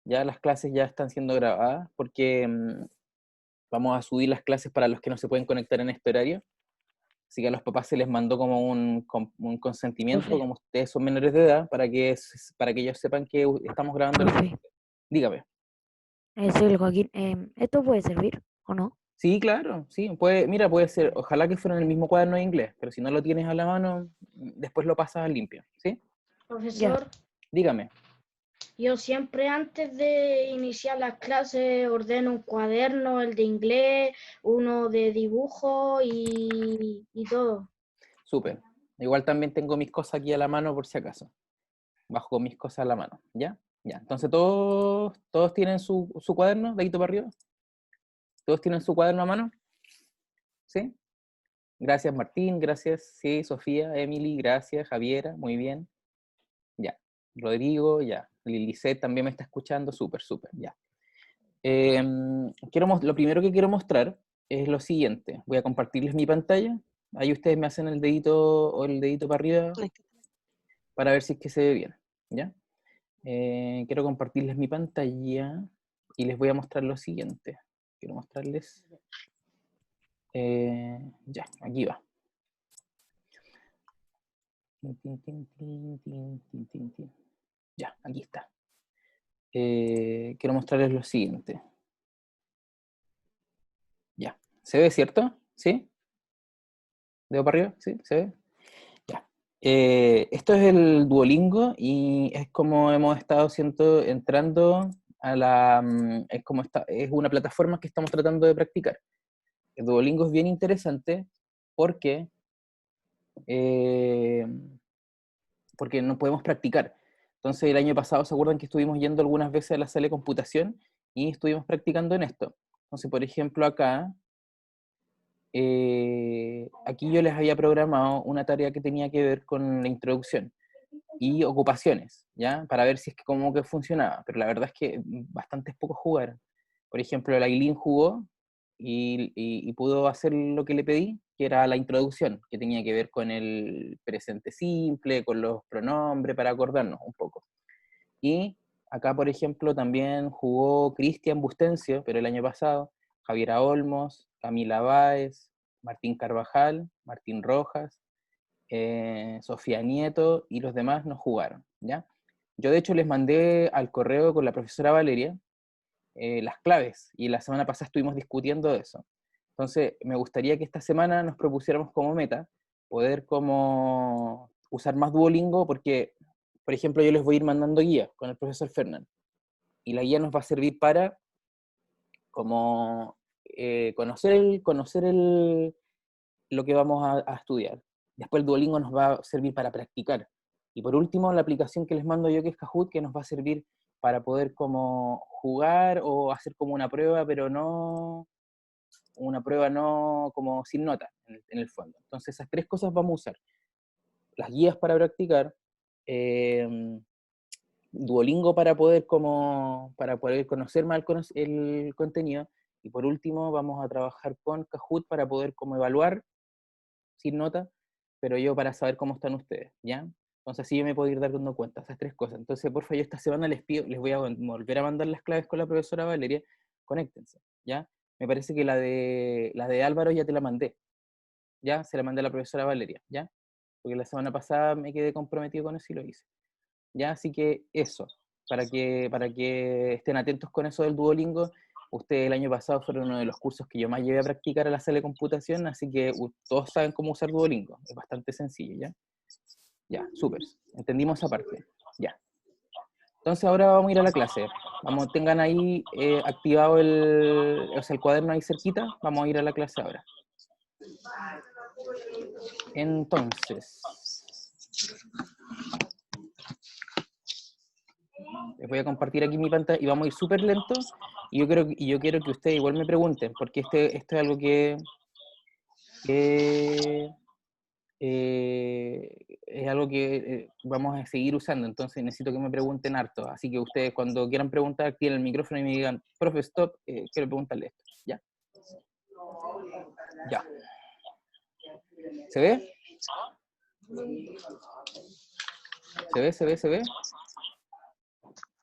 ya las clases ya están siendo grabadas, porque vamos a subir las clases para los que no se pueden conectar en este horario. Así que a los papás se les mandó como un consentimiento, Profe, como ustedes son menores de edad, para que ellos sepan que estamos grabando las profe, clases. Dígame. soy el Joaquín. ¿Esto puede servir o no? Sí, claro, sí. Mira, puede ser, ojalá que fuera en el mismo cuaderno de inglés, pero si no lo tienes a la mano, después lo pasas al limpio, ¿sí? Ya. Profesor, Dígame. yo siempre antes de iniciar las clases ordeno un cuaderno, el de inglés, uno de dibujo y todo. Súper. Igual también tengo mis cosas aquí a la mano por si acaso. Bajo con mis cosas a la mano, ¿ya? Ya. Entonces todos tienen su cuaderno, dedito para arriba. ¿Todos tienen su cuaderno a mano? ¿Sí? Gracias, Martín, gracias, sí, Sofía, Emily, gracias, Javiera, muy bien. Ya. Rodrigo, ya. Lilicet también me está escuchando, súper, súper, ya. Lo primero que quiero mostrar es lo siguiente. Voy a compartirles mi pantalla. Ahí ustedes me hacen el dedito o el dedito para arriba para ver si es que se ve bien, ¿ya? Quiero compartirles mi pantalla y les voy a mostrar lo siguiente. Quiero mostrarles... ya, aquí va. Ya, aquí está. Quiero mostrarles lo siguiente. Ya. ¿Se ve, cierto? ¿Sí? ¿Dedo para arriba? ¿Sí? ¿Se ve? Ya. Esto es el Duolingo y es como hemos estado entrando a la... es una plataforma que estamos tratando de practicar. El Duolingo es bien interesante porque, eh, porque no podemos practicar. Entonces el año pasado, ¿se acuerdan que estuvimos yendo algunas veces a la sala de computación y estuvimos practicando en esto? Entonces, por ejemplo, aquí yo les había programado una tarea que tenía que ver con la introducción y ocupaciones, ¿ya? Para ver si es que como que funcionaba, pero la verdad es que bastantes pocos jugaron. Por ejemplo, la Aileen jugó y pudo hacer lo que le pedí, que era la introducción, que tenía que ver con el presente simple, con los pronombres, para acordarnos un poco. Y acá, por ejemplo, también jugó Cristian Bustencio, pero el año pasado, Javiera Olmos, Camila Báez, Martín Carvajal, Martín Rojas, Sofía Nieto y los demás no jugaron, ¿ya? Yo de hecho les mandé al correo con la profesora Valeria las claves y la semana pasada estuvimos discutiendo eso. Entonces me gustaría que esta semana nos propusiéramos como meta poder como usar más Duolingo porque, por ejemplo, yo les voy a ir mandando guías con el profesor Fernán y la guía nos va a servir para como lo que vamos a estudiar. Después el Duolingo nos va a servir para practicar. Y por último, la aplicación que les mando yo, que es Kahoot, que nos va a servir para poder como jugar o hacer como una prueba no como sin nota en el fondo. Entonces esas tres cosas vamos a usar. Las guías para practicar, eh, Duolingo para poder conocer más el contenido, y por último vamos a trabajar con Kahoot para poder como evaluar sin nota, pero yo para saber cómo están ustedes, ¿ya? Entonces así yo me puedo ir dando cuenta, esas tres cosas. Entonces, porfa, yo esta semana les voy a volver a mandar las claves con la profesora Valeria, conéctense, ¿ya? Me parece que la de Álvaro ya te la mandé, ¿ya? Se la mandé a la profesora Valeria, ¿ya? Porque la semana pasada me quedé comprometido con eso y lo hice, ¿ya? Así que eso, para que estén atentos con eso del Duolingo. Ustedes el año pasado fueron uno de los cursos que yo más llevé a practicar a la sala de computación, así que todos saben cómo usar Duolingo. Es bastante sencillo, ¿ya? Ya, súper. Entendimos esa parte. Ya. Entonces ahora vamos a ir a la clase. Vamos, tengan ahí activado el cuaderno ahí cerquita. Vamos a ir a la clase ahora. Entonces, les voy a compartir aquí mi pantalla y vamos a ir súper lento. Y yo quiero que ustedes igual me pregunten, porque esto es algo que es algo que vamos a seguir usando, entonces necesito que me pregunten harto. Así que ustedes cuando quieran preguntar, activen el micrófono y me digan, profe, stop, quiero preguntarle esto. ¿Ya? Ya. ¿Se ve? ¿Se ve? ¿Se ve? ¿Se ve?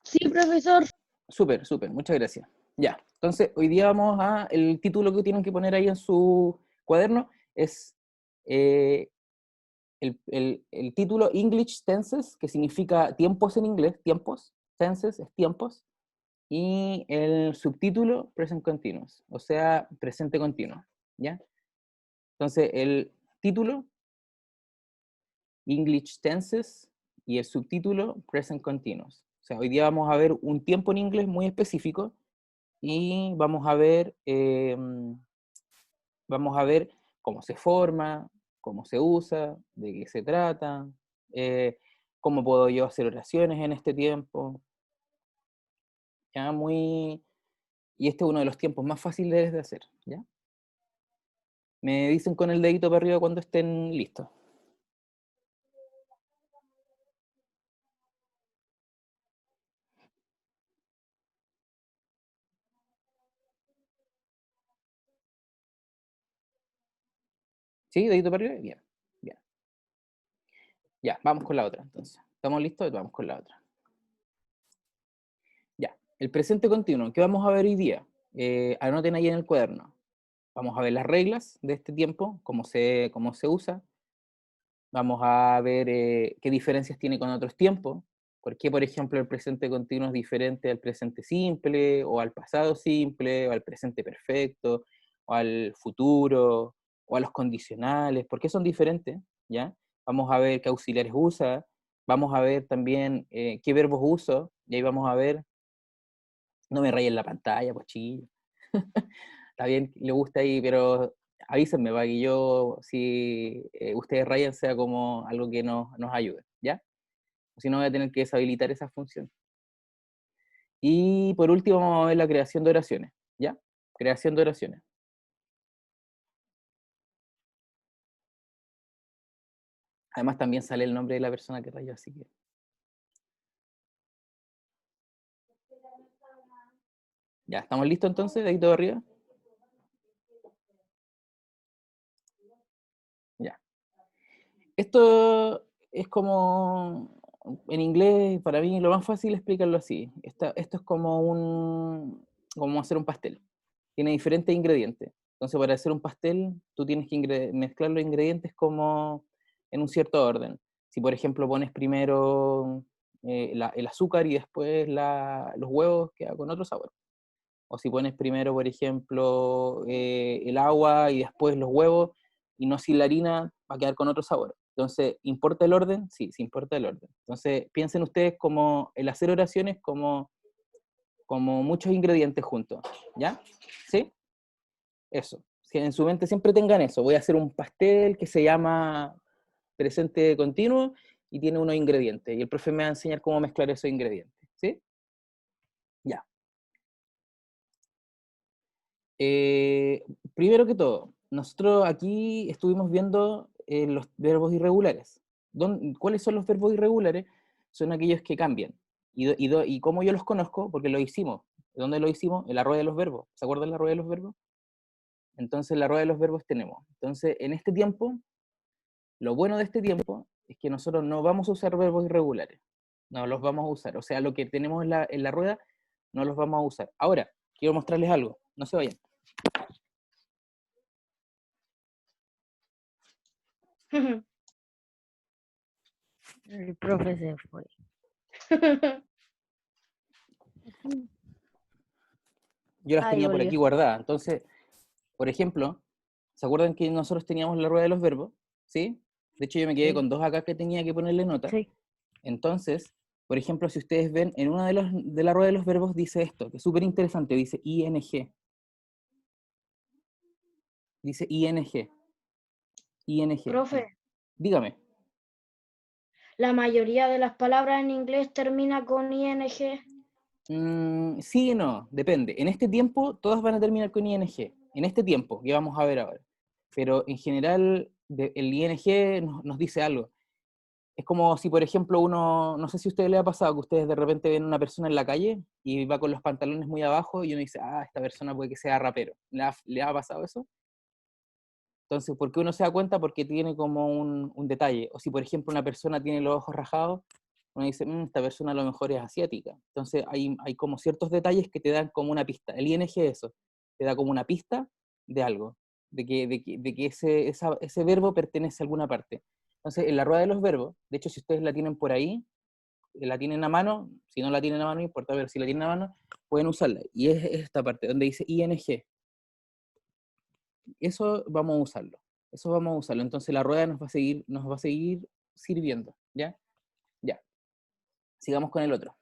Sí, profesor. Súper, súper, muchas gracias. Ya, entonces hoy día vamos a, el título que tienen que poner ahí en su cuaderno es eh, el título English Tenses, que significa tiempos en inglés, tiempos, tenses es tiempos, y el subtítulo Present Continuous, o sea, presente continuo, ¿ya? Entonces el título English Tenses y el subtítulo Present Continuous. O sea, hoy día vamos a ver un tiempo en inglés muy específico y vamos a ver cómo se forma, cómo se usa, de qué se trata, eh, cómo puedo yo hacer oraciones en este tiempo. ¿Ya? Y este es uno de los tiempos más fáciles de hacer. ¿Ya? Me dicen con el dedito para arriba cuando estén listos. ¿Sí? ¿Dedito para arriba? Bien. Bien. Ya, vamos con la otra entonces. ¿Estamos listos? Vamos con la otra. Ya, el presente continuo. ¿Qué vamos a ver hoy día? Anoten ahí en el cuaderno. Vamos a ver las reglas de este tiempo, cómo se usa. Vamos a ver qué diferencias tiene con otros tiempos. ¿Por qué, por ejemplo, el presente continuo es diferente al presente simple, o al pasado simple, o al presente perfecto, o al futuro, o a los condicionales? ¿Por qué son diferentes? ¿Ya? Vamos a ver qué auxiliares usa. Vamos a ver también qué verbos uso. Y ahí vamos a ver, no me rayen la pantalla, pues chiquillo. Está bien, le gusta ahí, pero avísenme para que yo, si ustedes rayan, sea como algo que nos ayude, ¿ya? Si no, voy a tener que deshabilitar esa función. Y por último, vamos a ver la creación de oraciones, ¿ya? Creación de oraciones. Además, también sale el nombre de la persona que rayó, así que. Ya, ¿estamos listos entonces? De ahí todo arriba. Ya. Esto es como, en inglés, para mí lo más fácil es explicarlo así. Esto es como hacer un pastel. Tiene diferentes ingredientes. Entonces, para hacer un pastel, tú tienes que mezclar los ingredientes como en un cierto orden. Si, por ejemplo, pones primero el azúcar y después los huevos, queda con otro sabor. O si pones primero, por ejemplo, el agua y después los huevos, y no sin la harina, va a quedar con otro sabor. Entonces, ¿importa el orden? Sí, sí importa el orden. Entonces, piensen ustedes como el hacer oraciones como muchos ingredientes juntos. ¿Ya? ¿Sí? Eso. Que en su mente siempre tengan eso. Voy a hacer un pastel que se llama presente continuo y tiene unos ingredientes. Y el profe me va a enseñar cómo mezclar esos ingredientes. ¿Sí? Ya. Primero que todo, nosotros aquí estuvimos viendo los verbos irregulares. ¿Cuáles son los verbos irregulares? Son aquellos que cambian. ¿Y cómo yo los conozco? Porque lo hicimos. ¿Dónde lo hicimos? En la rueda de los verbos. ¿Se acuerdan de la rueda de los verbos? Entonces, en la rueda de los verbos tenemos. Entonces, en este tiempo, lo bueno de este tiempo es que nosotros no vamos a usar verbos irregulares. No los vamos a usar. O sea, lo que tenemos en la rueda, no los vamos a usar. Ahora, quiero mostrarles algo. No se vayan. El profe se fue. Yo las Ahí tenía por volvió. aquí guardadas. Entonces, por ejemplo, ¿se acuerdan que nosotros teníamos la rueda de los verbos? ¿Sí? De hecho, yo me quedé Sí, con dos acá que tenía que ponerle nota. sí. Entonces, por ejemplo, si ustedes ven, en una de la rueda de los verbos dice esto, que es súper interesante, dice ing. Dice ing. ing. Profe, Dígame. la mayoría de las palabras en inglés termina con ing. Sí y no, depende. En este tiempo, todas van a terminar con ing. En este tiempo, que vamos a ver ahora. Pero en general, el ing nos dice algo. Es como si, por ejemplo, no sé si a ustedes les ha pasado que ustedes de repente ven una persona en la calle y va con los pantalones muy abajo y uno dice, esta persona puede que sea rapero. ¿Le ha pasado eso? Entonces, ¿por qué uno se da cuenta? Porque tiene como un detalle. O si, por ejemplo, una persona tiene los ojos rajados, uno dice, esta persona a lo mejor es asiática. Entonces hay como ciertos detalles que te dan como una pista. El ING eso, te da como una pista de algo, de que ese verbo pertenece a alguna parte. Entonces, en la rueda de los verbos, de hecho, si ustedes la tienen por ahí, la tienen a mano, si no la tienen a mano, no importa, pero si la tienen a mano, pueden usarla. Y es esta parte, donde dice ING. Eso vamos a usarlo. Eso vamos a usarlo. Entonces la rueda nos va a seguir sirviendo. ¿Ya? Ya. Sigamos con el otro.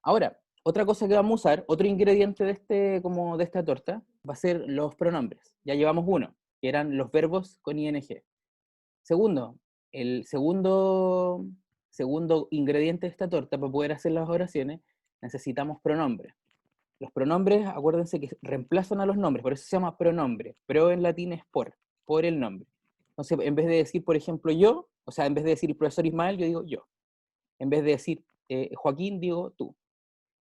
Ahora, otra cosa que vamos a usar, otro ingrediente de esta torta, va a ser los pronombres. Ya llevamos uno, que eran los verbos con ing. Segundo, el segundo ingrediente de esta torta, para poder hacer las oraciones, necesitamos pronombres. Los pronombres, acuérdense que reemplazan a los nombres, por eso se llama pronombre. Pro en latín es por el nombre. Entonces, en vez de decir, por ejemplo, yo, o sea, en vez de decir profesor Ismael, yo digo yo. En vez de decir Joaquín, digo tú.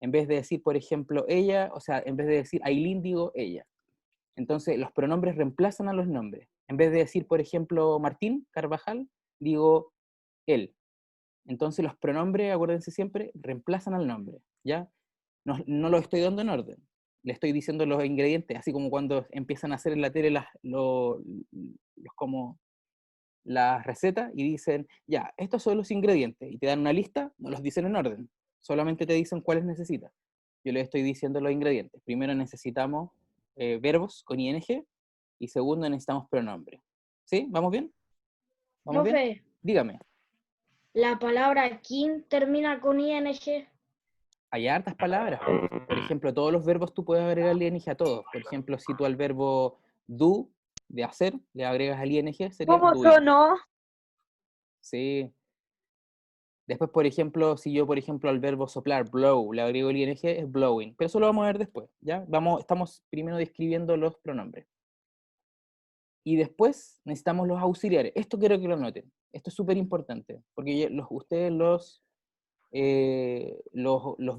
En vez de decir, por ejemplo, ella, o sea, en vez de decir Ailín, digo ella. Entonces, los pronombres reemplazan a los nombres. En vez de decir, por ejemplo, Martín Carvajal, digo él. Entonces, los pronombres, acuérdense siempre, reemplazan al nombre, ¿ya? No lo estoy dando en orden. Le estoy diciendo los ingredientes, así como cuando empiezan a hacer en la tele como las recetas y dicen, ya, estos son los ingredientes, y te dan una lista, no los dicen en orden, solamente te dicen cuáles necesitas. Yo les estoy diciendo los ingredientes. Primero necesitamos verbos con ing, y segundo necesitamos pronombre. ¿Sí? ¿Vamos bien? ¿Vamos bien? Profe, Dígame. la palabra kin termina con ing. Hay hartas palabras. Por ejemplo, todos los verbos tú puedes agregarle ing a todos. Por ejemplo, si tú al verbo do, de hacer, le agregas al ing, sería ¿Cómo doing. sonó? Sí. Después, por ejemplo, si yo, por ejemplo, al verbo soplar, blow, le agrego el ing, es blowing. Pero eso lo vamos a ver después, ¿ya? Estamos primero describiendo los pronombres. Y después necesitamos los auxiliares. Esto quiero que lo noten. Esto es súper importante, porque ustedes los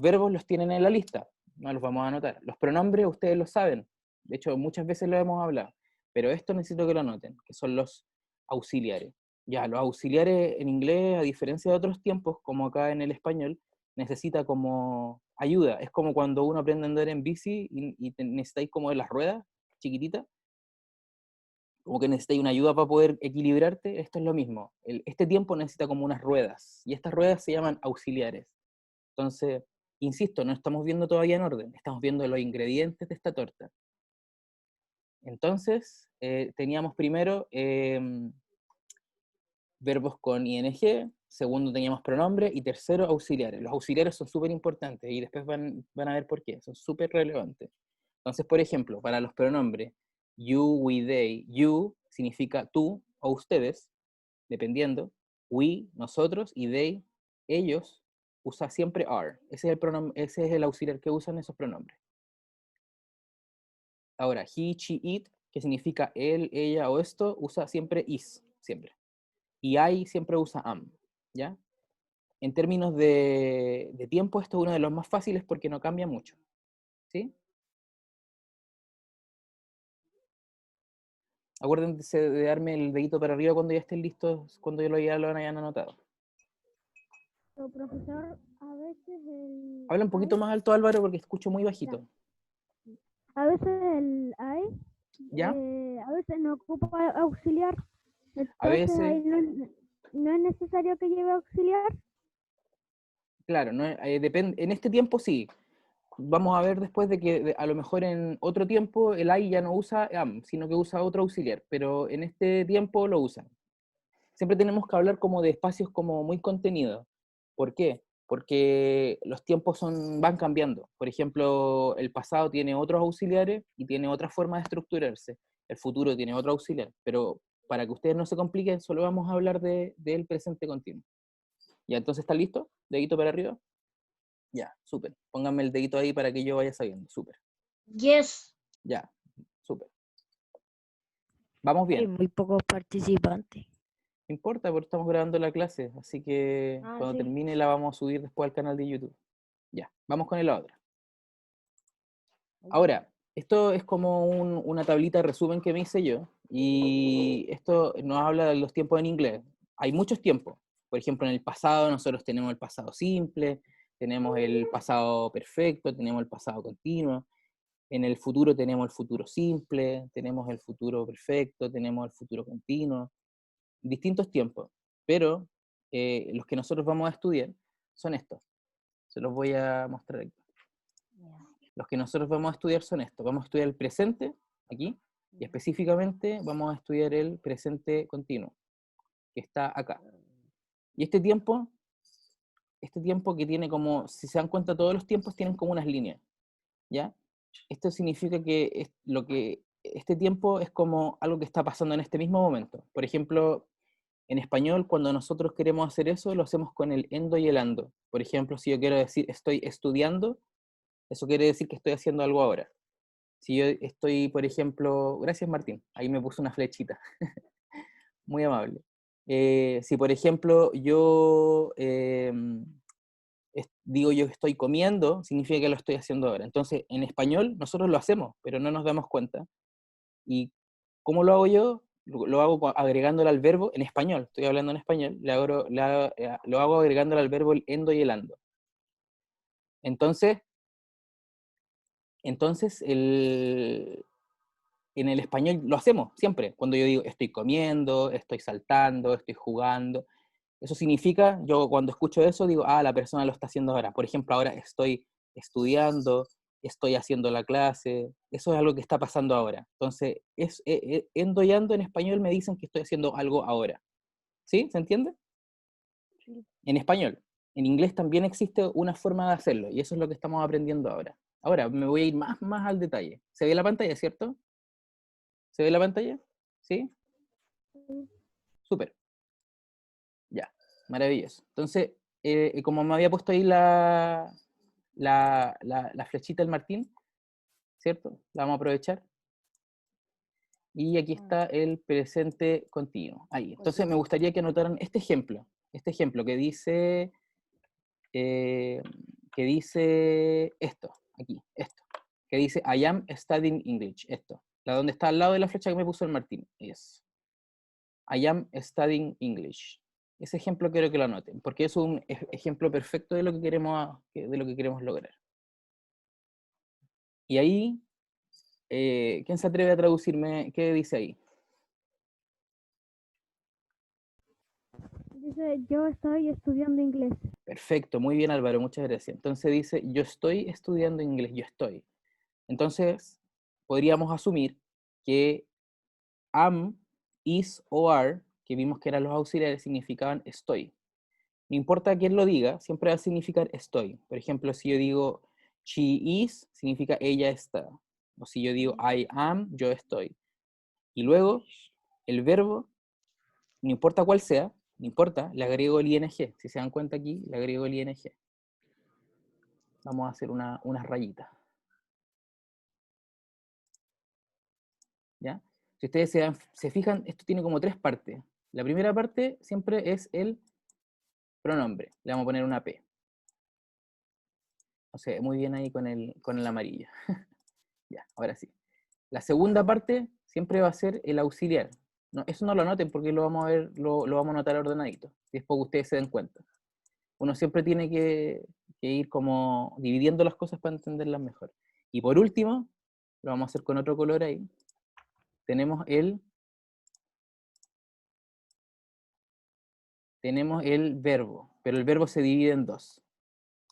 verbos los tienen en la lista, no los vamos a anotar. Los pronombres ustedes lo saben, de hecho muchas veces lo hemos hablado, pero esto necesito que lo anoten, que son los auxiliares. Ya, los auxiliares en inglés, a diferencia de otros tiempos, como acá en el español, necesita como ayuda. Es como cuando uno aprende a andar en bici y necesitáis como de las ruedas chiquititas, como que necesitáis una ayuda para poder equilibrarte. Esto es lo mismo. Este tiempo necesita como unas ruedas, y estas ruedas se llaman auxiliares. Entonces, insisto, no estamos viendo todavía en orden, estamos viendo los ingredientes de esta torta. Entonces, teníamos primero verbos con ing, segundo teníamos pronombre, y tercero auxiliares. Los auxiliares son súper importantes, y después van a ver por qué, son súper relevantes. Entonces, por ejemplo, para los pronombres, you, we, they, you significa tú o ustedes, dependiendo, we, nosotros, y they, ellos, usa siempre are. Ese es el auxiliar que usan esos pronombres. Ahora, he, she, it, que significa él, ella o esto, usa siempre is, siempre. Y I siempre usa am, ¿ya? En términos de tiempo, esto es uno de los más fáciles porque no cambia mucho, ¿sí? Acuérdense de darme el dedito para arriba cuando ya estén listos, cuando ya lo hayan anotado. Pero, profesor, a veces el Habla un poquito más alto, Álvaro, porque escucho muy bajito. a veces el I, ¿Ya? a veces no ocupa auxiliar. A Entonces ahí veces, no es necesario que lleve auxiliar. claro, no, depende, en este tiempo sí. Vamos a ver después de que a lo mejor en otro tiempo el I ya no usa am, sino que usa otro auxiliar, pero en este tiempo lo usan. Siempre tenemos que hablar como de espacios como muy contenidos. ¿Por qué? Porque los tiempos van cambiando. Por ejemplo, el pasado tiene otros auxiliares y tiene otra forma de estructurarse. El futuro tiene otro auxiliar. Pero para que ustedes no se compliquen, solo vamos a hablar del presente continuo. ¿Ya entonces está listo? ¿Dedito para arriba? Ya, súper. Pónganme el dedito ahí para que yo vaya sabiendo. Súper. Yes. Ya, súper. Vamos Hay bien. muy pocos participantes. No importa, porque estamos grabando la clase, así que cuando Sí. termine la vamos a subir después al canal de YouTube. Ya, vamos con la otra. Ahora, esto es como una tablita de resumen que me hice yo, y esto nos habla de los tiempos en inglés. Hay muchos tiempos, Por ejemplo, en el pasado nosotros tenemos el pasado simple, tenemos el pasado perfecto, tenemos el pasado continuo. En el futuro tenemos el futuro simple, tenemos el futuro perfecto, tenemos el futuro continuo. Distintos tiempos. Pero los que nosotros vamos a estudiar son estos. Se los voy a mostrar aquí. Los que nosotros vamos a estudiar son estos. Vamos a estudiar el presente, aquí, y específicamente vamos a estudiar el presente continuo, que está acá. Y este tiempo que tiene como, si se dan cuenta, todos los tiempos tienen como unas líneas, ¿ya? Esto significa que este tiempo es como algo que está pasando en este mismo momento. Por ejemplo, en español, cuando nosotros queremos hacer eso, lo hacemos con el endo y el ando. Por ejemplo, si yo quiero decir estoy estudiando, eso quiere decir que estoy haciendo algo ahora. Si yo estoy, por ejemplo, gracias Martín, ahí me puso una flechita, muy amable. Si por ejemplo yo digo yo estoy comiendo, significa que lo estoy haciendo ahora. Entonces, en español nosotros lo hacemos, pero no nos damos cuenta. ¿Y cómo lo hago yo? Lo hago agregándole al verbo, en español, estoy hablando en español, lo hago agregándole al verbo el endo y el ando. Entonces en el español lo hacemos siempre. Cuando yo digo estoy comiendo, estoy saltando, estoy jugando, eso significa, yo cuando escucho eso digo, la persona lo está haciendo ahora. Por ejemplo, ahora estoy estudiando, estoy haciendo la clase, eso es algo que está pasando ahora. Entonces, endo y ando en español me dicen que estoy haciendo algo ahora. ¿Sí? ¿Se entiende? Sí. En español. En inglés también existe una forma de hacerlo, y eso es lo que estamos aprendiendo ahora. Ahora, me voy a ir más al detalle. ¿Se ve la pantalla, cierto? ¿Se ve la pantalla? ¿Sí? Súper. Ya, maravilloso. Entonces, como me había puesto ahí la flechita del Martín, ¿cierto? La vamos a aprovechar. Y aquí está el presente continuo. Ahí. Entonces me gustaría que anotaran este ejemplo que dice esto, aquí, esto, que dice I am studying English, esto. La donde está al lado de la flecha que me puso el Martín, es I am studying English. Ese ejemplo quiero que lo anoten, porque es un ejemplo perfecto de lo que queremos lograr. Y ahí, ¿quién se atreve a traducirme? ¿Qué dice ahí? Dice, yo estoy estudiando inglés. Perfecto, muy bien Álvaro, muchas gracias. Entonces dice, yo estoy estudiando inglés, yo estoy. Entonces, podríamos asumir que am, is o are, que vimos que eran los auxiliares, significaban estoy. No importa quién lo diga, siempre va a significar estoy. Por ejemplo, si yo digo she is, significa ella está. O si yo digo I am, yo estoy. Y luego, el verbo, no importa cuál sea, no importa, le agrego el ing. Si se dan cuenta aquí, le agrego el ing. Vamos a hacer unas rayitas. ¿Ya? Si ustedes se fijan, esto tiene como tres partes. La primera parte siempre es el pronombre. Le vamos a poner una P. O sea, muy bien ahí con el amarillo. Ya, ahora sí. La segunda parte siempre va a ser el auxiliar. No, eso no lo anoten porque lo vamos a ver, lo vamos a anotar ordenadito. Y después que ustedes se den cuenta. Uno siempre tiene que ir como dividiendo las cosas para entenderlas mejor. Y por último, lo vamos a hacer con otro color ahí. Tenemos el verbo, pero el verbo se divide en dos.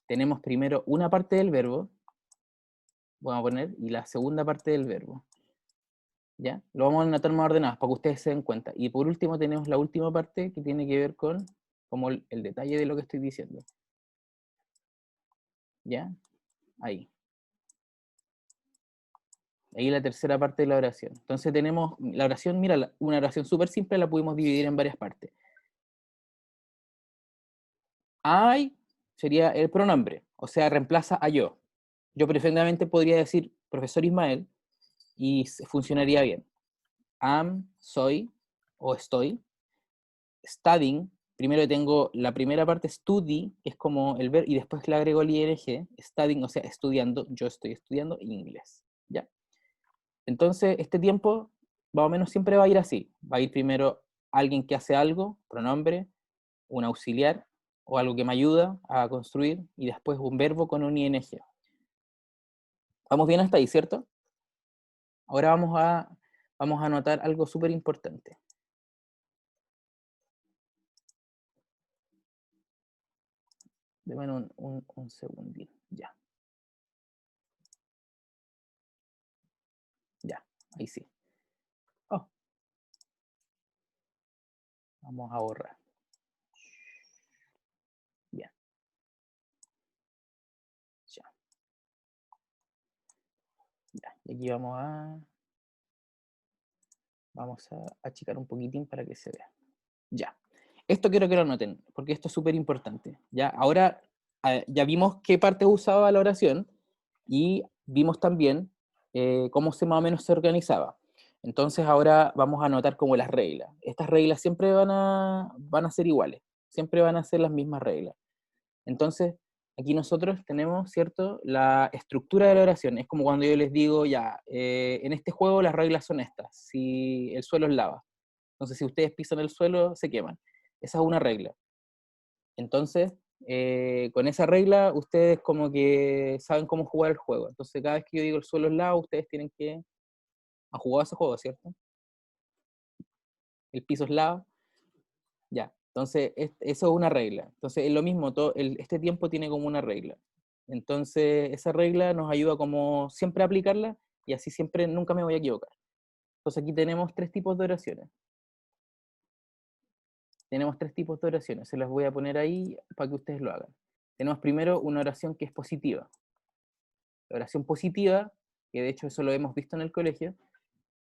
Tenemos primero una parte del verbo, vamos a poner, y la segunda parte del verbo. ¿Ya? Lo vamos a anotar más ordenados para que ustedes se den cuenta. Y por último tenemos la última parte que tiene que ver con como el detalle de lo que estoy diciendo. ¿Ya? Ahí. Ahí la tercera parte de la oración. Entonces tenemos la oración, mira, una oración súper simple la pudimos dividir en varias partes. I sería el pronombre, o sea, reemplaza a yo. Yo perfectamente podría decir profesor Ismael y funcionaría bien. Am, soy o estoy. Studying, primero tengo la primera parte study, que es como el verbo, y después le agrego el ing, studying, o sea, estudiando, yo estoy estudiando inglés. ¿Ya? Entonces, este tiempo más o menos siempre va a ir así. Va a ir primero alguien que hace algo, pronombre, un auxiliar o algo que me ayuda a construir, y después un verbo con un ing. ¿Vamos bien hasta ahí, cierto? Ahora vamos a anotar algo súper importante. Denme un segundín, ya. Ya, ahí sí. Oh. Vamos a borrar. Bien. Ya. Ya. Y aquí vamos a achicar un poquitín para que se vea. Ya. Esto quiero que lo noten, porque esto es súper importante. Ya, ahora ya vimos qué parte usaba la oración y vimos también cómo más o menos se organizaba. Entonces ahora vamos a anotar como las reglas. Estas reglas siempre van a ser iguales, siempre van a ser las mismas reglas. Entonces, aquí nosotros tenemos, ¿cierto?, la estructura de la oración. Es como cuando yo les digo, ya, en este juego las reglas son estas. Si el suelo es lava. Entonces, si ustedes pisan el suelo, se queman. Esa es una regla. Entonces, con esa regla, ustedes como que saben cómo jugar el juego. Entonces, cada vez que yo digo el suelo es lava, ustedes tienen que... ¿Han jugado ese juego, cierto? El piso es lava. Ya. Entonces, eso es una regla. Entonces, es lo mismo, este tiempo tiene como una regla. Entonces, esa regla nos ayuda como siempre a aplicarla, y así siempre, nunca me voy a equivocar. Entonces, aquí tenemos tres tipos de oraciones. Tenemos tres tipos de oraciones. Se las voy a poner ahí para que ustedes lo hagan. Tenemos primero una oración que es positiva. La oración positiva, que de hecho eso lo hemos visto en el colegio,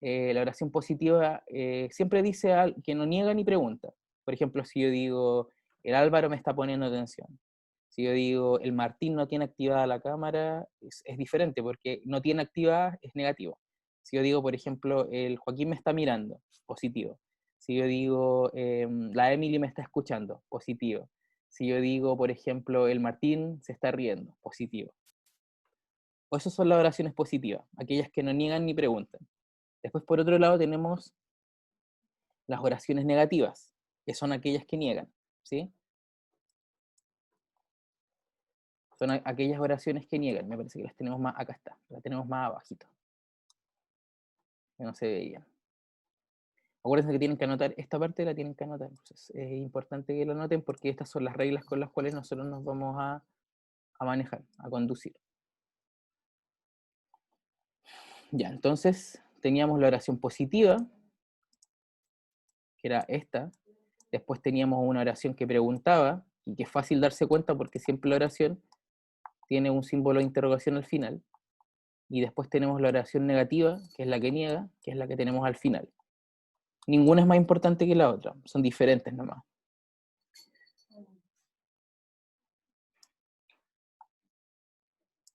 la oración positiva siempre dice que no niega ni pregunta. Por ejemplo, si yo digo, el Álvaro me está poniendo atención. Si yo digo, el Martín no tiene activada la cámara, es diferente, porque no tiene activada es negativo. Si yo digo, por ejemplo, el Joaquín me está mirando, positivo. Si yo digo, la Emily me está escuchando, positivo. Si yo digo, por ejemplo, el Martín se está riendo, positivo. O esas son las oraciones positivas, aquellas que no niegan ni preguntan. Después, por otro lado, tenemos las oraciones negativas, que son aquellas que niegan, ¿sí? Son aquellas oraciones que niegan. Me parece que las tenemos más, acá está, las tenemos más abajito. Que no se veían. Acuérdense que tienen que anotar, esta parte la tienen que anotar. Entonces, es importante que lo anoten porque estas son las reglas con las cuales nosotros nos vamos a manejar, a conducir. Ya, entonces teníamos la oración positiva, que era esta. Después teníamos una oración que preguntaba, y que es fácil darse cuenta porque siempre la oración tiene un símbolo de interrogación al final. Y después tenemos la oración negativa, que es la que niega, que es la que tenemos al final. Ninguna es más importante que la otra, son diferentes nomás.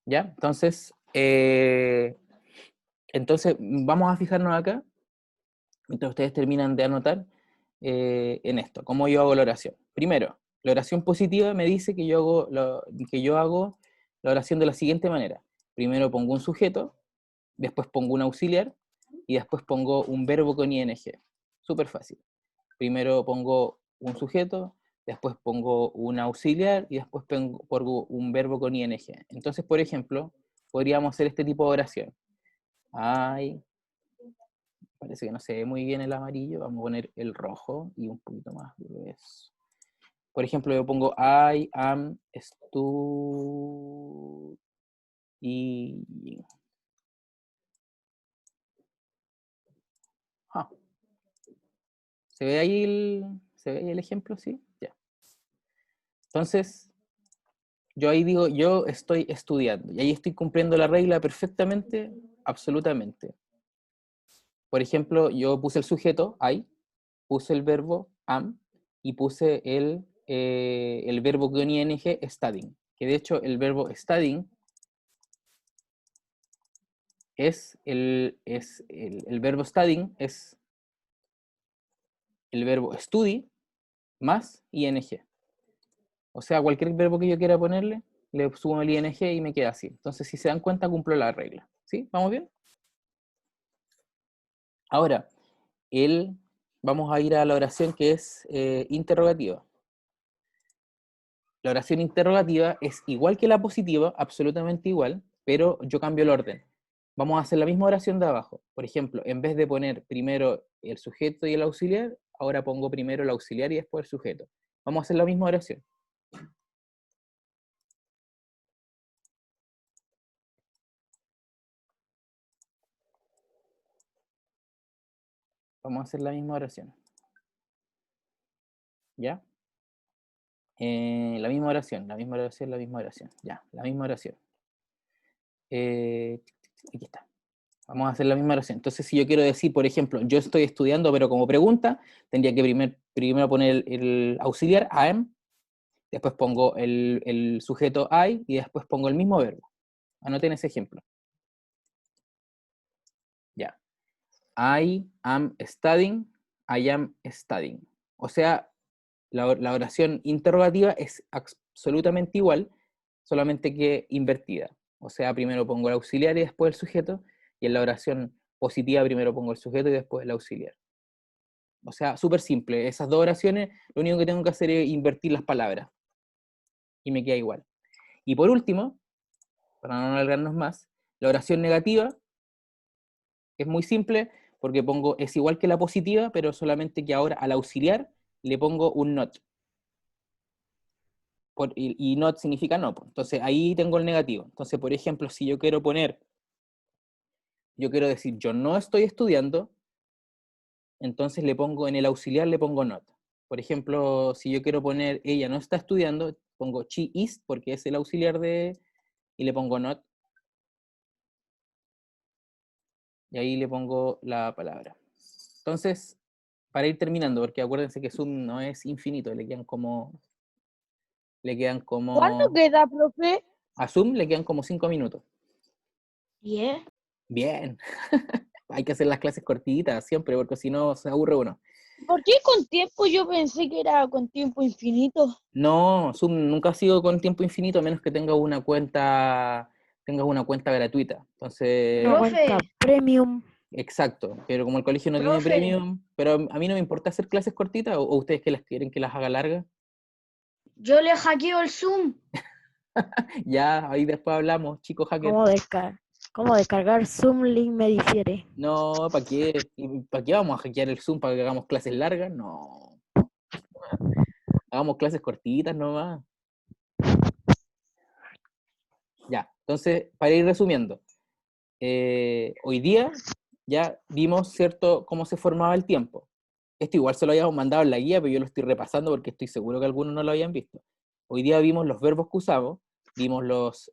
¿Ya? Entonces vamos a fijarnos acá, mientras ustedes terminan de anotar, en esto, cómo yo hago la oración. Primero, la oración positiva me dice que yo hago la oración de la siguiente manera. Primero pongo un sujeto, después pongo un auxiliar, y después pongo un verbo con ing. Súper fácil. Primero pongo un sujeto, después pongo un auxiliar, y después pongo un verbo con ing. Entonces, por ejemplo, podríamos hacer este tipo de oración. Ay, parece que no se ve muy bien el amarillo, vamos a poner el rojo y un poquito más grueso. Por ejemplo, yo pongo I am studying. Ah. ¿Se ve ahí el ejemplo? ¿Sí? Ya. Entonces, yo ahí digo, yo estoy estudiando, y ahí estoy cumpliendo la regla perfectamente, absolutamente. Por ejemplo, yo puse el sujeto, I, puse el verbo am, y puse el verbo con ing, studying. Que de hecho el verbo studying el verbo studying es el verbo study más ing. O sea, cualquier verbo que yo quiera ponerle, le subo el ing y me queda así. Entonces, si se dan cuenta, cumplo la regla. ¿Sí? ¿Vamos bien? Ahora, vamos a ir a la oración que es interrogativa. La oración interrogativa es igual que la positiva, absolutamente igual, pero yo cambio el orden. Vamos a hacer la misma oración de abajo. Por ejemplo, en vez de poner primero el sujeto y el auxiliar, ahora pongo primero el auxiliar y después el sujeto. Vamos a hacer la misma oración. Vamos a hacer la misma oración. ¿Ya? La misma oración, la misma oración, la misma oración. Ya, la misma oración. Aquí está. Vamos a hacer la misma oración. Entonces, si yo quiero decir, por ejemplo, yo estoy estudiando, pero como pregunta, tendría que primero poner el auxiliar, am, después pongo el sujeto I, y después pongo el mismo verbo. Anoten ese ejemplo. Ya. I am studying, I am studying. O sea, la oración interrogativa es absolutamente igual, solamente que invertida. O sea, primero pongo el auxiliar y después el sujeto, y en la oración positiva primero pongo el sujeto y después el auxiliar. O sea, súper simple. Esas dos oraciones, lo único que tengo que hacer es invertir las palabras. Y me queda igual. Y por último, para no alargarnos más, la oración negativa es muy simple porque es igual que la positiva, pero solamente que ahora al auxiliar le pongo un not. Y not significa no. Entonces ahí tengo el negativo. Entonces, por ejemplo, si yo quiero decir yo no estoy estudiando, entonces le pongo en el auxiliar, le pongo not. Por ejemplo, si yo quiero poner ella no está estudiando, pongo she is, porque es el auxiliar y le pongo not. Y ahí le pongo la palabra. Entonces, para ir terminando, porque acuérdense que Zoom no es infinito, le quedan como... ¿Cuánto queda, profe? A Zoom le quedan como 5 minutos. 10. Bien. Hay que hacer las clases cortitas siempre, porque si no se aburre uno. ¿Por qué con tiempo? Yo pensé que era con tiempo infinito. No, Zoom nunca ha sido con tiempo infinito, a menos que tengas una cuenta gratuita. Entonces, Una Profe, cuenta premium. exacto. Pero como el colegio no tiene profe, premium, pero a mí no me importa hacer clases cortitas, o ustedes que las quieren que las haga largas. yo le hackeo el Zoom. Ya, ahí después hablamos, chicos hackers. ¿Cómo descargar Zoom Link me difiere? No, ¿para qué? ¿Para qué vamos a hackear el Zoom para que hagamos clases largas? No. Hagamos clases cortitas nomás. Ya, entonces, para ir resumiendo, hoy día ya vimos, ¿cierto?, cómo se formaba el tiempo. Esto igual se lo habíamos mandado en la guía, pero yo lo estoy repasando porque estoy seguro que algunos no lo habían visto. Hoy día vimos los verbos que usamos, vimos los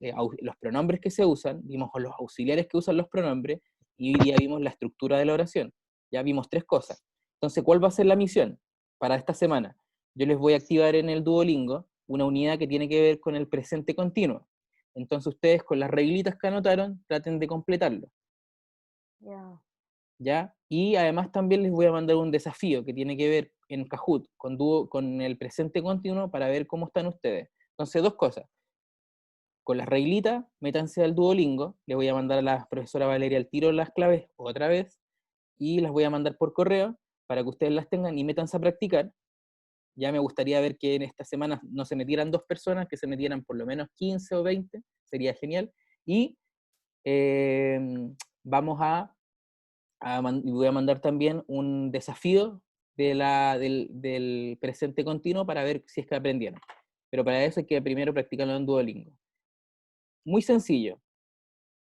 pronombres que se usan, vimos los auxiliares que usan los pronombres, y hoy día vimos la estructura de la oración. Ya vimos 3 cosas. Entonces, ¿cuál va a ser la misión para esta semana? Yo les voy a activar en el Duolingo una unidad que tiene que ver con el presente continuo. Entonces ustedes con las reglitas que anotaron, traten de completarlo. ¿Ya? Y además también les voy a mandar un desafío que tiene que ver en Kahoot con el presente continuo para ver cómo están ustedes. Entonces, 2 cosas. Con las reglitas, métanse al Duolingo, le voy a mandar a la profesora Valeria al tiro las claves otra vez, y las voy a mandar por correo para que ustedes las tengan y métanse a practicar. Ya me gustaría ver que en esta semana no se metieran 2 personas, que se metieran por lo menos 15 o 20, sería genial. Y vamos voy a mandar también un desafío del presente continuo para ver si es que aprendieron. Pero para eso hay que primero practicarlo en Duolingo. Muy sencillo.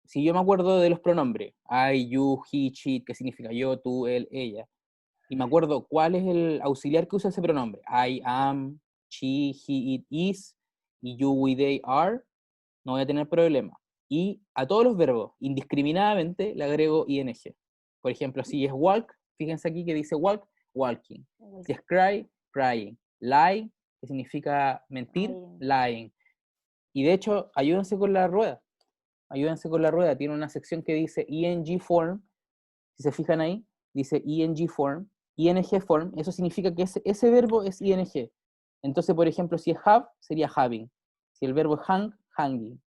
Si yo me acuerdo de los pronombres, I, you, he, she, que significa yo, tú, él, ella, y me acuerdo cuál es el auxiliar que usa ese pronombre, I, am, she, he, it, is, y you, we, they, are, no voy a tener problema. Y a todos los verbos, indiscriminadamente, le agrego ing. Por ejemplo, si es walk, fíjense aquí que dice walk, walking. Si es cry, crying. Lie, que significa mentir, lying. Y de hecho, ayúdense con la rueda. Tiene una sección que dice ing form. Si se fijan ahí, dice ing form. ing form, eso significa que ese verbo es ing. Entonces, por ejemplo, si es have, sería having. Si el verbo es hang, hanging.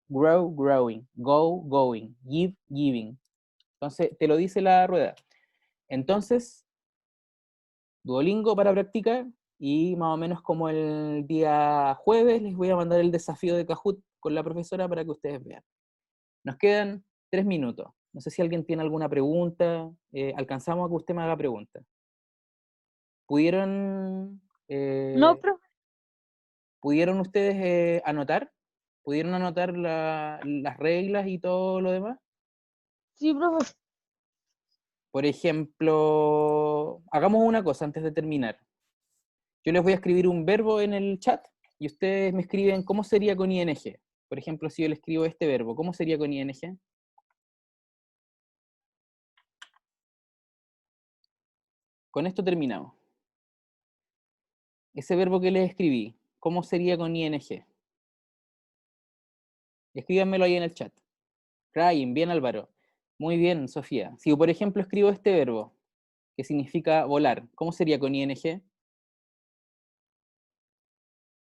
Grow, growing. Go, going. Give, giving. Entonces, te lo dice la rueda. Entonces, Duolingo para practicar, y más o menos como el día jueves les voy a mandar el desafío de Kahoot con la profesora para que ustedes vean. Nos quedan 3 minutos. No sé si alguien tiene alguna pregunta. Alcanzamos a que usted me haga preguntas. ¿Pudieron, No, profe. ¿pudieron ustedes anotar? ¿Pudieron anotar las reglas y todo lo demás? Sí, profe. Por ejemplo, hagamos una cosa antes de terminar. Yo les voy a escribir un verbo en el chat y ustedes me escriben cómo sería con ing. Por ejemplo, si yo le escribo este verbo, ¿cómo sería con ing? Con esto terminamos. Ese verbo que les escribí, ¿cómo sería con ing? Escríbanmelo ahí en el chat. Crying, bien Álvaro. Muy bien, Sofía. Si yo, por ejemplo, escribo este verbo, que significa volar, ¿cómo sería con ing?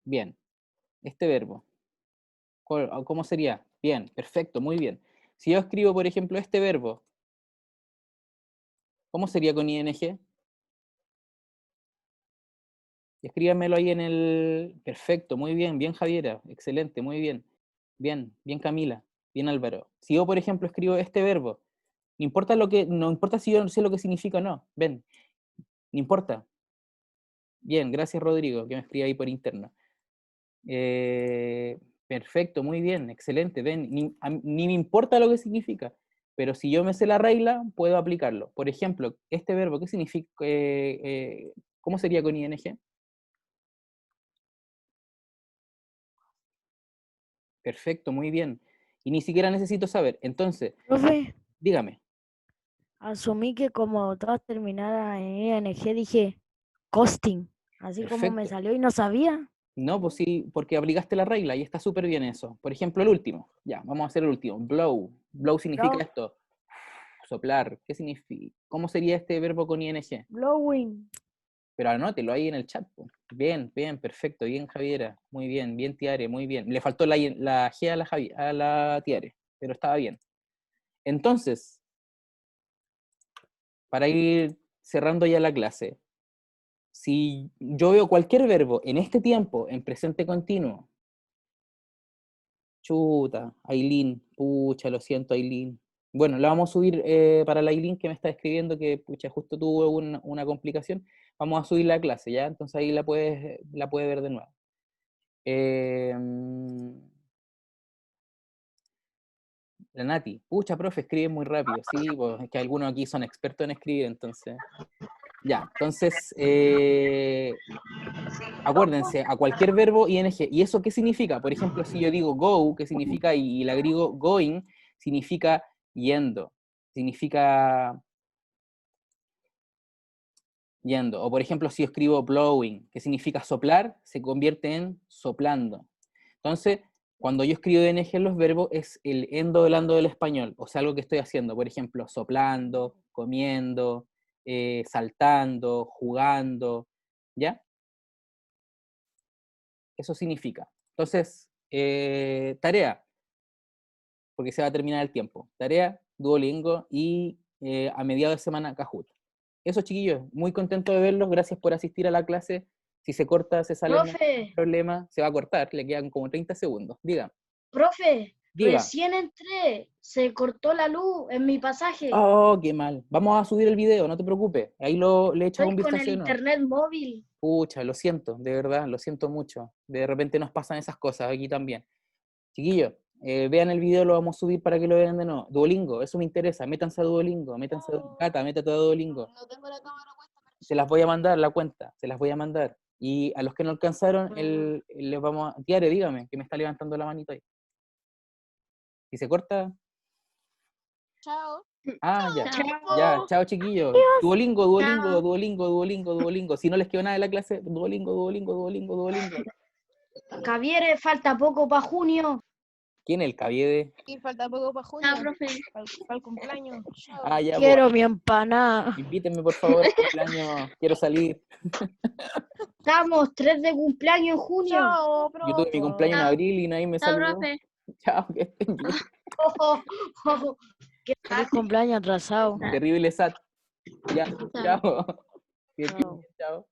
Bien. Este verbo, ¿cómo sería? Bien, perfecto, muy bien. Si yo escribo, por ejemplo, este verbo, ¿cómo sería con ing? Escríbanmelo ahí en el... Perfecto, muy bien, bien Javiera, excelente, muy bien. Bien, bien Camila, bien Álvaro. Si yo, por ejemplo, escribo este verbo, no importa si yo sé lo que significa o no, ven, no importa. Bien, gracias Rodrigo, que me escribe ahí por interno. Perfecto, muy bien, excelente, ven, ni me importa lo que significa, pero si yo me sé la regla, puedo aplicarlo. Por ejemplo, este verbo, ¿qué significa? ¿Cómo sería con ing? Perfecto, muy bien. Y ni siquiera necesito saber. Entonces, Profe, dígame. asumí que como todas terminaran en ing, dije costing, así como me Perfecto. salió y no sabía. No, pues sí, porque aplicaste la regla y está súper bien eso. Por ejemplo, el último. Ya, vamos a hacer el último. Blow. Blow significa Blow- esto. Soplar. ¿Qué significa? ¿Cómo sería este verbo con ing? Blowing. Pero anótelo ahí en el chat, po. Bien, bien, perfecto. Bien, Javiera. Muy bien, bien, Tiare, muy bien. Le faltó la G a la Tiare, pero estaba bien. Entonces, para ir cerrando ya la clase, si yo veo cualquier verbo en este tiempo, en presente continuo, chuta, Aileen, pucha, lo siento, Aileen. Bueno, la vamos a subir para la Aileen que me está escribiendo que, pucha, justo tuvo una complicación. Vamos a subir la clase, ¿ya? Entonces ahí la puede ver de nuevo. La Nati, pucha, profe, escribe muy rápido. Sí, pues es que algunos aquí son expertos en escribir, entonces. Ya, entonces, acuérdense, a cualquier verbo ing. ¿Y eso qué significa? Por ejemplo, si yo digo go, que significa, y le agrego going, significa yendo, significa yendo. O por ejemplo, si yo escribo blowing, que significa soplar, se convierte en soplando. Entonces, cuando yo escribo ing en los verbos, es el endo del ando del español, o sea, algo que estoy haciendo. Por ejemplo, soplando, comiendo, saltando, jugando, ¿ya? Eso significa. Entonces, tarea, porque se va a terminar el tiempo. Tarea, Duolingo y a mediados de semana Kahoot. Eso, chiquillos, muy contento de verlos. Gracias por asistir a la clase. Si se corta, se sale, no hay Profe, problema. Se va a cortar, le quedan como 30 segundos. Diga, profe, diga. recién entré, se cortó la luz en mi pasaje. Oh, qué mal. Vamos a subir el video, no te preocupes. Ahí le echas un Estoy con el vistazo de nuevo. internet móvil. Pucha, lo siento, de verdad, lo siento mucho. De repente nos pasan esas cosas aquí también. Chiquillos, vean el video, lo vamos a subir para que lo vean de nuevo. Duolingo, eso me interesa. Métanse a Duolingo, métanse a Cata, métete a Duolingo. No tengo la cámara puesta, pero Se las voy a mandar la cuenta, se las voy a mandar. Y a los que no alcanzaron, les vamos a... Diario, dígame, que me está levantando la manito ahí. Si se corta... chao. Ah, ya. Chao. Ya, chao chiquillos. Duolingo, Duolingo, Chao. Duolingo, Duolingo, Duolingo. Si no les quedó nada de la clase, Duolingo, Duolingo, Duolingo, Duolingo. Javier, falta poco para junio. ¿Quién es el Caviede? Y falta poco para junio, Chao, profe. para el cumpleaños. Chao. Ah, ya, pues. Quiero mi empanada. Invítenme, por favor, al cumpleaños. Quiero salir. Estamos 3 de cumpleaños en junio. Chao, Yo tuve mi cumpleaños en Chao. abril y nadie me Chao, saludó. profe. Chao, que estén bien. Qué Feliz cumpleaños atrasado. Terrible SAT. Ya, Chao. chao. Que estén Chao. bien, chao.